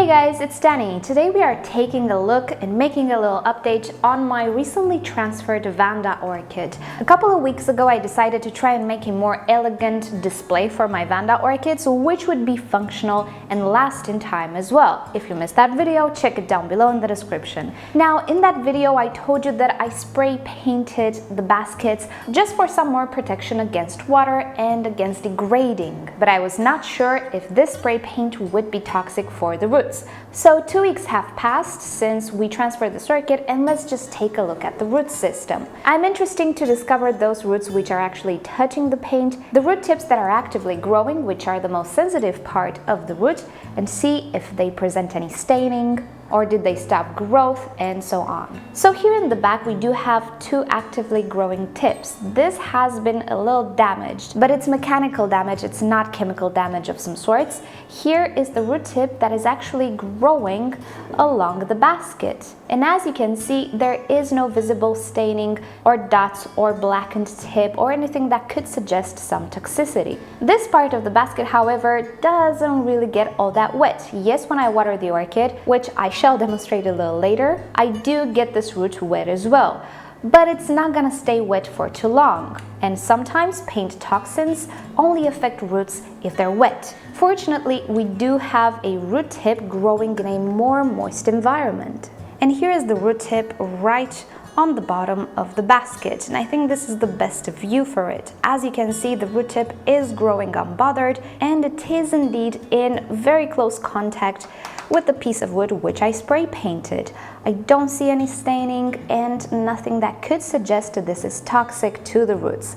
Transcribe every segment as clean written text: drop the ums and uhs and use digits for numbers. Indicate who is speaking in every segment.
Speaker 1: guys, it's Danny. Today we are taking a look and making a little update on my recently transferred Vanda orchid. A couple of weeks ago I decided to try and make a more elegant display for my Vanda orchids, which would be functional and last in time as well. If you missed that video, check it down below in the description. Now in that video I told you that I spray painted the baskets just for some more protection against water and against degrading, but I was not sure if this spray paint would be toxic for the roots. So 2 weeks have passed since we transferred the orchid, and let's just take a look at the root system. I'm interested to discover those roots which are actually touching the paint, the root tips that are actively growing, which are the most sensitive part of the root, and see if they present any staining or did they stop growth, and so on. So here in the back we do have 2 actively growing tips. This has been a little damaged, but it's mechanical damage, it's not chemical damage of some sorts. Here is the root tip that is actually growing along the basket. And as you can see, there is no visible staining or dots or blackened tip or anything that could suggest some toxicity. This part of the basket, however, doesn't really get all that wet. Yes, when I water the orchid, which I shall demonstrate a little later, I do get this root wet as well. But it's not gonna stay wet for too long. And sometimes paint toxins only affect roots if they're wet. Fortunately, we do have a root tip growing in a more moist environment. And here is the root tip right on the bottom of the basket, and I think this is the best view for it. As you can see, the root tip is growing unbothered, and it is indeed in very close contact with the piece of wood which I spray painted. I don't see any staining and nothing that could suggest that this is toxic to the roots.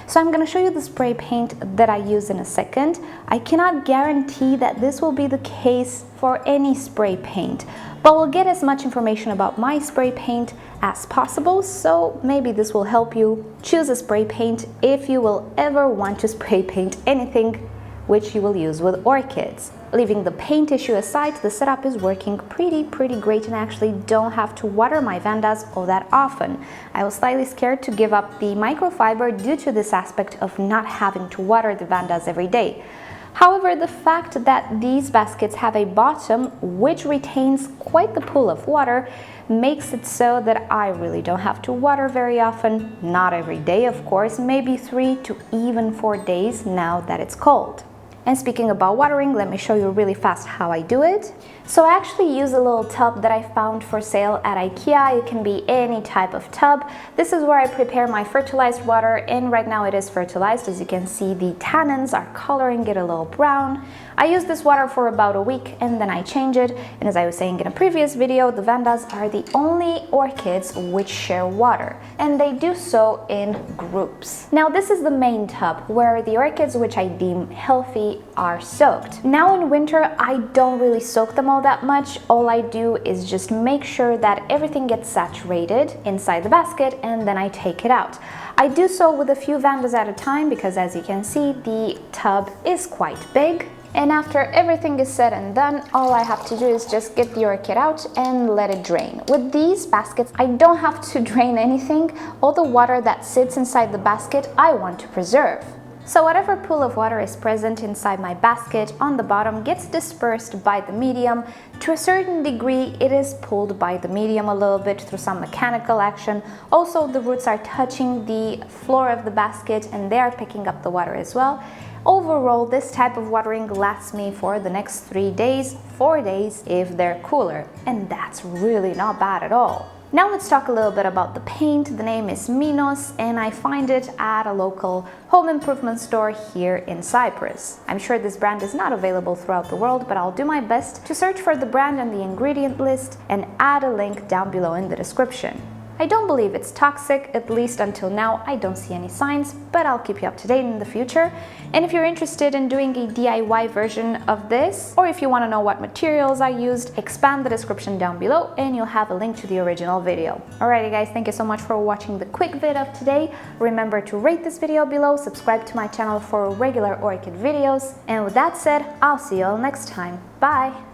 Speaker 1: So I'm going to show you the spray paint that I use in a second. I cannot guarantee that this will be the case for any spray paint, but we'll get as much information about my spray paint as possible, so maybe this will help you choose a spray paint if you will ever want to spray paint anything which you will use with orchids. Leaving the paint issue aside, the setup is working pretty great, and I actually don't have to water my Vandas all that often. I was slightly scared to give up the microfiber due to this aspect of not having to water the Vandas every day. However, the fact that these baskets have a bottom which retains quite the pool of water makes it so that I really don't have to water very often, not every day of course, maybe 3 to even 4 days now that it's cold. And speaking about watering, let me show you really fast how I do it. So I actually use a little tub that I found for sale at IKEA. It can be any type of tub. This is where I prepare my fertilized water, and right now it is fertilized. As you can see, the tannins are coloring it a little brown. I use this water for about a week and then I change it. And as I was saying in a previous video, the Vandas are the only orchids which share water, and they do so in groups. Now this is the main tub where the orchids which I deem healthy are soaked. Now in winter I don't really soak them all that much. All I do is just make sure that everything gets saturated inside the basket, and then I take it out. I do so with a few Vandas at a time because, as you can see, the tub is quite big. And after everything is said and done, all I have to do is just get the orchid out and let it drain. With these baskets, I don't have to drain anything. All the water that sits inside the basket, I want to preserve. So whatever pool of water is present inside my basket on the bottom gets dispersed by the medium. To a certain degree, it is pulled by the medium a little bit through some mechanical action. Also, the roots are touching the floor of the basket and they are picking up the water as well. Overall, this type of watering lasts me for the next 3 days, 4 days if they're cooler, and that's really not bad at all. Now let's talk a little bit about the paint. The name is Minos, and I find it at a local home improvement store here in Cyprus. I'm sure this brand is not available throughout the world, but I'll do my best to search for the brand on the ingredient list and add a link down below in the description. I don't believe it's toxic, at least until now I don't see any signs, but I'll keep you up to date in the future. And if you're interested in doing a DIY version of this, or if you want to know what materials I used, expand the description down below and you'll have a link to the original video. Alrighty guys, thank you so much for watching the quick vid of today. Remember to rate this video below, subscribe to my channel for regular orchid videos, and with that said, I'll see you all next time. Bye!